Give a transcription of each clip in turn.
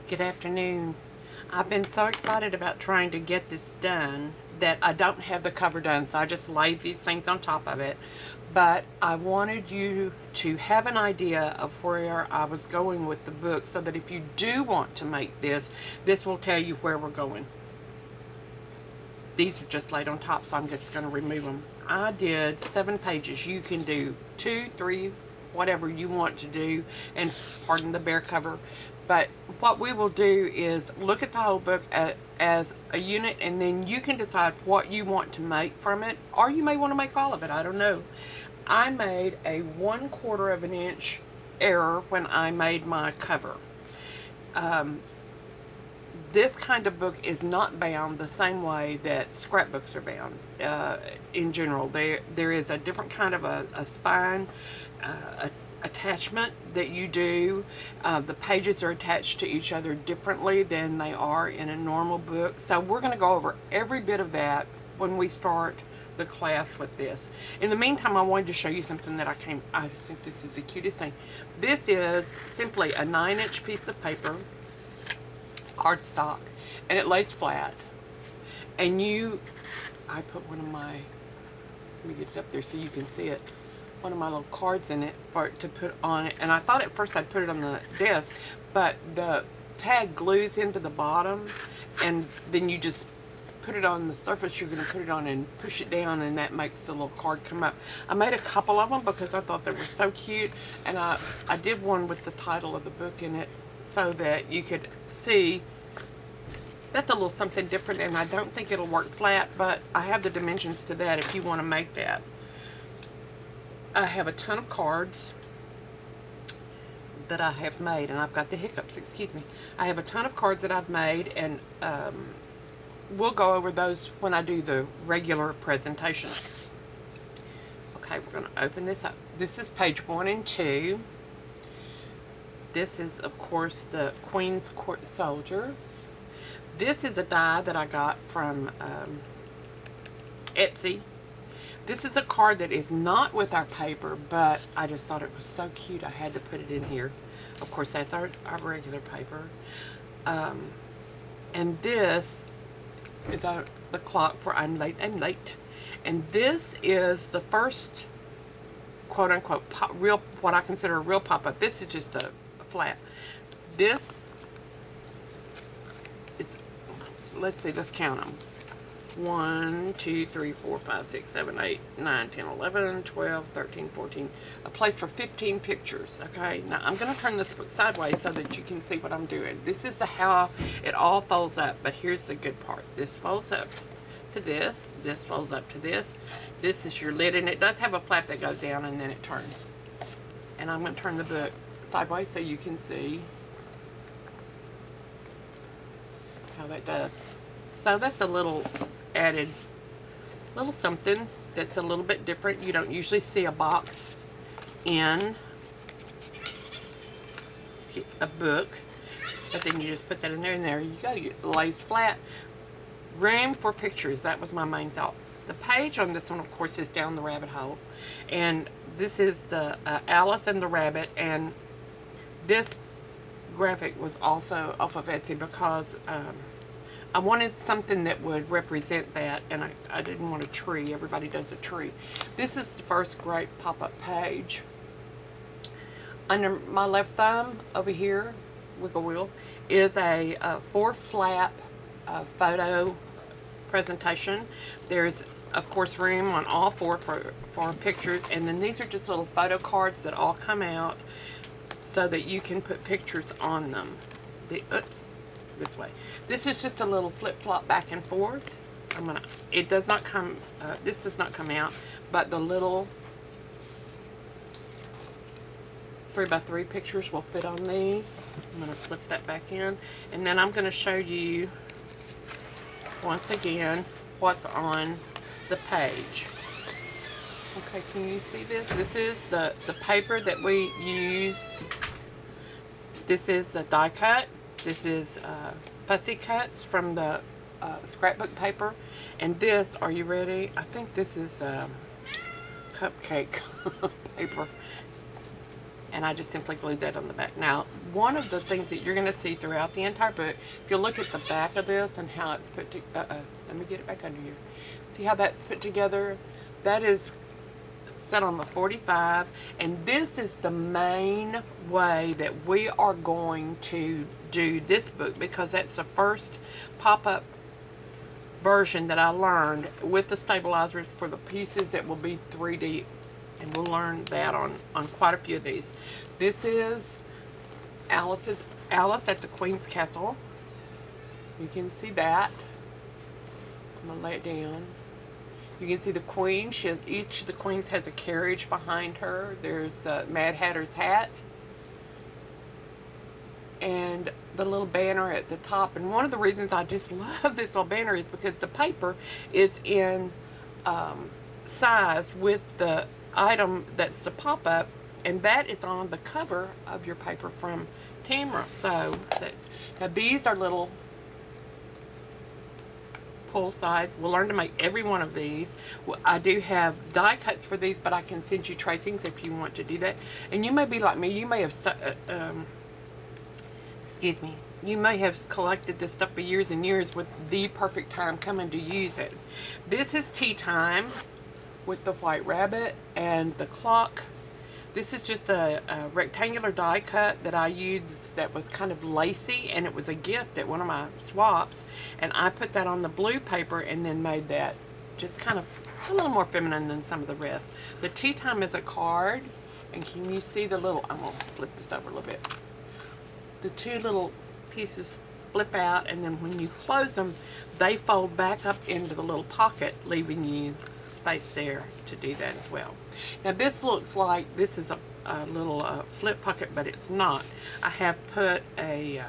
Good afternoon. I've been so excited about trying to get this done that I don't have the cover done, so I just laid these things on top of it. But I wanted you to have an idea of where I was going with the book so that if you do want to make this will tell you where we're going. These are just laid on top, so I'm just going to remove them. I did 7 pages. You can do 2, 3, whatever you want to do, and pardon the bear cover. But what we will do is look at the whole book as a unit, and then you can decide what you want to make from it, or you may want to make all of it. I don't know. I made a 1/4 of an inch error when I made my cover. This kind of book is not bound the same way that scrapbooks are bound. In general, there is a different kind of a spine attachment that you do. The pages are attached to each other differently than they are in a normal book. So we're going to go over every bit of that when we start the class with this. In the meantime, I wanted to show you something that I just think this is the cutest thing. This is simply a 9-inch piece of paper, cardstock, and it lays flat. And I put one of my, let me get it up there so you can see it, one of my little cards in it to put on it. And I thought at first I'd put it on the desk, but the tag glues into the bottom, and then you just put it on the surface you're going to put it on and push it down, and that makes the little card come up. I made a couple of them because I thought they were so cute, and I did one with the title of the book in it so that you could see. That's a little something different, and I don't think it'll work flat, but I have the dimensions to that if you want to make that. I have a ton of cards that I have made, and I've got the hiccups, excuse me. I have a ton of cards that I've made, and we'll go over those when I do the regular presentation. Okay, we're going to open this up. This is page 1 and 2. This is, of course, the Queen's Court Soldier. This is a die that I got from Etsy. This is a card that is not with our paper, but I just thought it was so cute I had to put it in here. Of course, that's our regular paper. And this is the clock for I'm late, I'm late. And this is the first quote-unquote real, what I consider a real pop-up. This is just a flat. This is, let's see, let's count them. 1, 2, 3, 4, 5, 6, 7, 8, 9, 10, 11, 12, 13, 14. A place for 15 pictures, okay? Now, I'm going to turn this book sideways so that you can see what I'm doing. This is how it all folds up, but here's the good part. This folds up to this. This folds up to this. This is your lid, and it does have a flap that goes down, and then it turns. And I'm going to turn the book sideways so you can see how that does. So that's a little added little something that's a little bit different. You don't usually see a box in a book, but then you just put that in there, and there you go. It lays flat. Room for pictures. That was my main thought. The page on this one, of course, is Down the Rabbit Hole, and this is the Alice and the Rabbit, and this graphic was also off of Etsy because I wanted something that would represent that, and I didn't want a tree. Everybody does a tree. This is the first great pop-up page. Under my left thumb over here, wiggle wheel, is a 4-flap photo presentation. There's, of course, room on all 4 for pictures, and then these are just little photo cards that all come out so that you can put pictures on them. Oops. This way. This is just a little flip-flop back and forth. It does not come, this does not come out, but the little 3x3 pictures will fit on these. I'm going to flip that back in, and then I'm going to show you once again what's on the page. Okay, can you see this? This is the paper that we use. This is a die cut. This is fussy cuts from the scrapbook paper. And this, are you ready? I think this is cupcake paper. and I just simply glued that on the back. Now, one of the things that you're going to see throughout the entire book, if you look at the back of this and how it's put together, let me get it back under here. See how that's put together? That is set on the 45, and this is the main way that we are going to do this book, because that's the first pop-up version that I learned with the stabilizers for the pieces that will be 3D, and we'll learn that on quite a few of these. This is Alice at the Queen's Castle. You can see that. I'm gonna lay it down. You can see the Queen. Each of the queens has a carriage behind her. There's the Mad Hatter's hat and the little banner at the top. And one of the reasons I just love this little banner is because the paper is in size with the item that's the pop-up, and that is on the cover of your paper from Tamra. So now these are little pull sides. We'll learn to make every one of these. I do have die cuts for these, but I can send you tracings if you want to do that. And you may be like me. You may have excuse me, you may have collected this stuff for years and years with the perfect time coming to use it. This is Tea Time with the white rabbit and the clock. This is just a rectangular die cut that I used that was kind of lacy, and it was a gift at one of my swaps, and I put that on the blue paper and then made that just kind of a little more feminine than some of the rest. The Tea Time is a card, and can you see the little, I'm going to flip this over a little bit. The two little pieces flip out, and then when you close them, they fold back up into the little pocket, leaving you space there to do that as well. Now this looks like this is a little flip pocket, but it's not. I have put a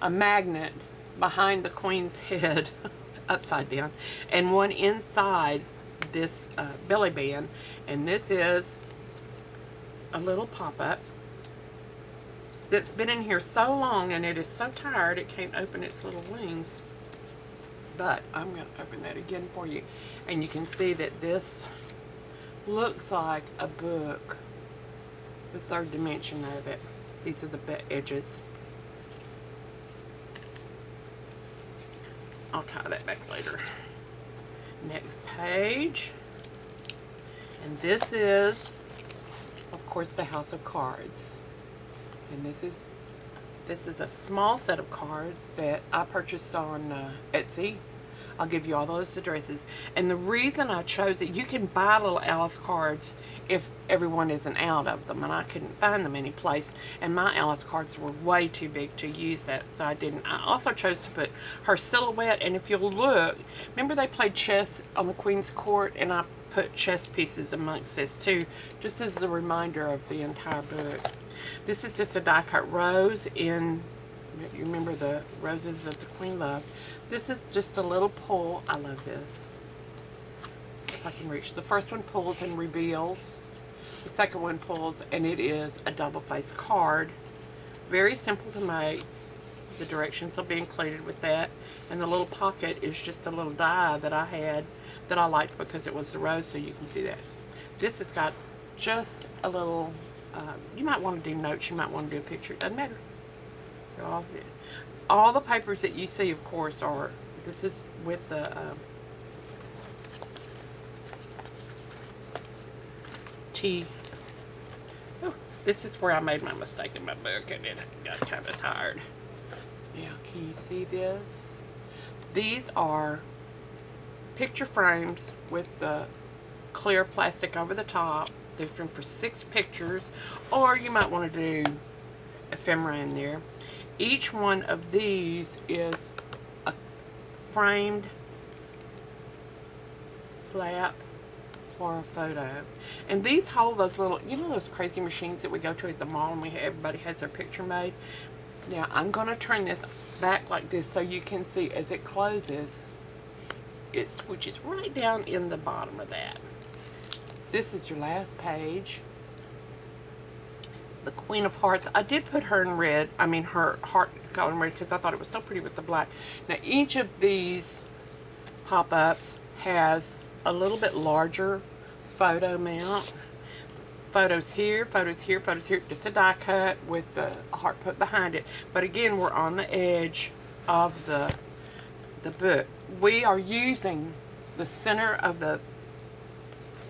magnet behind the Queen's head upside down, and one inside this belly band, and this is a little pop-up that's been in here so long, and it is so tired it can't open its little wings. But I'm going to open that again for you, and you can see that this looks like a book, the third dimension of it. These are the edges. I'll tie that back later. Next page, and this is, of course, the House of Cards. And this is a small set of cards that I purchased on Etsy. I'll give you all those addresses. And the reason I chose it, you can buy little Alice cards if everyone isn't out of them, and I couldn't find them anyplace. And my Alice cards were way too big to use that, so I didn't. I also chose to put her silhouette, and if you'll look, remember they played chess on the Queen's Court, and I put chess pieces amongst this too, just as a reminder of the entire book. This is just a die cut rose in, you remember the roses that the Queen loved. This is just a little pull. I love this. If I can reach. The first one pulls and reveals. The second one pulls, and it is a double-faced card. Very simple to make. The directions will be included with that. And the little pocket is just a little die that I had that I liked because it was the rose, so you can do that. This has got just a little, you might want to do notes, you might want to do a picture, it doesn't matter. All the papers that you see, of course, are, this is with the tea. Oh, this is where I made my mistake in my book, and it got kind of tired. Now, can you see this? These are picture frames with the clear plastic over the top. They've been for 6 pictures, or you might want to do ephemera in there. Each one of these is a framed flap for a photo. And these hold those little, you know those crazy machines that we go to at the mall and everybody has their picture made? Now I'm going to turn this back like this so you can see as it closes, it switches right down in the bottom of that. This is your last page. The Queen of Hearts. I did put her in red, I mean her heart color in red because I thought it was so pretty with the black. Now each of these pop-ups has a little bit larger photo mount. photos here, photos here, photos here. Just a die cut with the heart put behind it. But again, we're on the edge of the book. We are using the center of the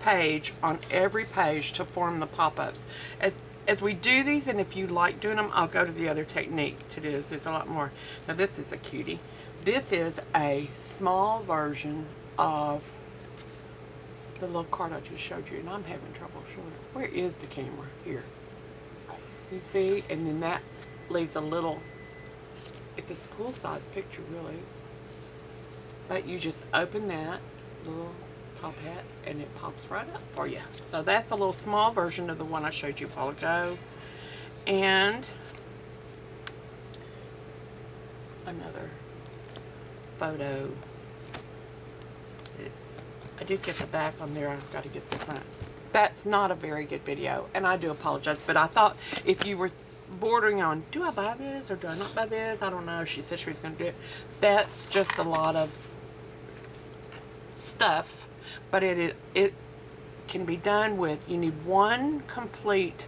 page on every page to form the pop-ups. As we do these, and if you like doing them, I'll go to the other technique to do this. There's a lot more. Now this is a cutie. This is a small version of the little card I just showed you, and I'm having trouble showing it. Where is the camera? Here. You see? And then that leaves a little, it's a school size picture really. But you just open that little top hat and it pops right up for you. So that's a little small version of the one I showed you a while ago. And another photo. I did get the back on there. I've got to get the front. That's not a very good video, and I do apologize, but I thought if you were bordering on, do I buy this or do I not buy this? I don't know. She said she was going to do it. That's just a lot of stuff, but it can be done with, you need one complete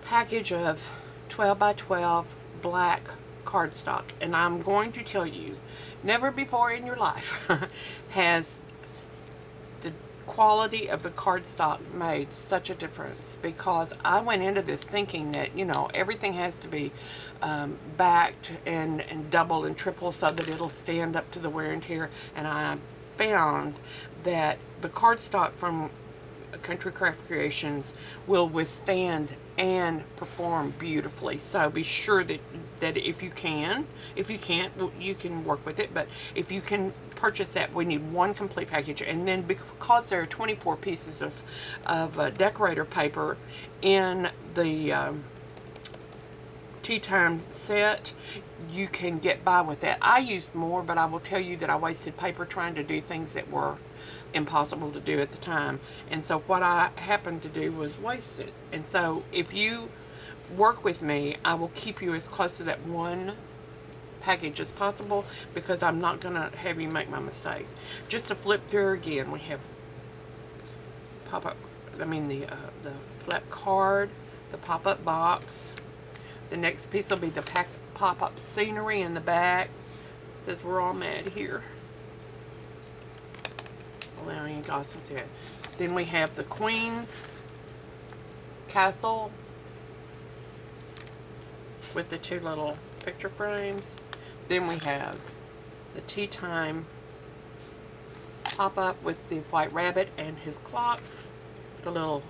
package of 12 by 12 black cardstock, and I'm going to tell you, never before in your life has the quality of the cardstock made such a difference, because I went into this thinking that, you know, everything has to be backed and double and triple so that it'll stand up to the wear and tear, and I found that the cardstock from Country Craft Creations will withstand and perform beautifully. So be sure that if you can't, well, you can work with it, but if you can purchase that, we need one complete package. And then because there are 24 pieces of decorator paper in the tea time set, you can get by with that. I used more, but I will tell you that I wasted paper trying to do things that were impossible to do at the time, and so what I happened to do was waste it. And so if you work with me, I will keep you as close to that one package as possible, because I'm not gonna have you make my mistakes. Just to flip through again, we have pop-up, the flat card, the pop-up box. The next piece will be the pop-up scenery in the back. It says we're all mad here. Allowing gossip to it. Then we have the Queen's Castle with the two little picture frames. Then we have the Tea Time pop-up with the White Rabbit and his clock. The little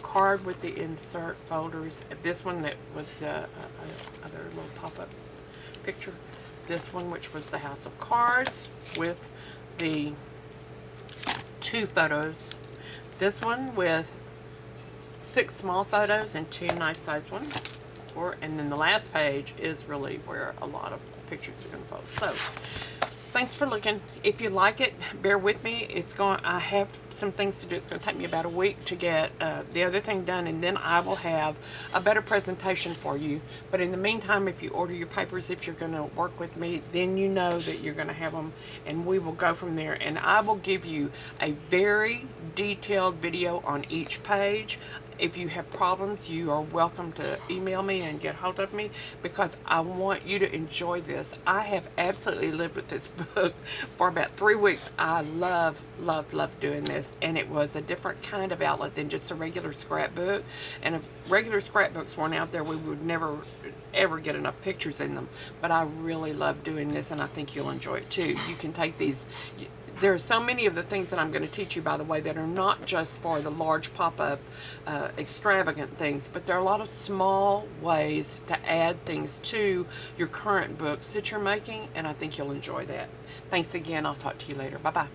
card with the insert folders. This one that was the other little pop-up picture. This one, which was the House of Cards with the two photos. This one with 6 small photos and 2 nice sized ones. And then the last page is really where a lot of pictures are going to fall. So thanks for looking. If you like it, bear with me. I have some things to do. It's going to take me about a week to get the other thing done, and then I will have a better presentation for you. But in the meantime, if you order your papers, if you're going to work with me, then you know that you're going to have them, and we will go from there. And I will give you a very detailed video on each page. If you have problems, you are welcome to email me and get hold of me, because I want you to enjoy this. I have absolutely lived with this book for about 3 weeks. I love, love, love doing this, and it was a different kind of outlet than just a regular scrapbook. And if regular scrapbooks weren't out there, we would never ever get enough pictures in them. But I really love doing this, and I think you'll enjoy it too. You can take these. There are so many of the things that I'm going to teach you, by the way, that are not just for the large pop-up extravagant things, but there are a lot of small ways to add things to your current books that you're making, and I think you'll enjoy that. Thanks again. I'll talk to you later. Bye-bye.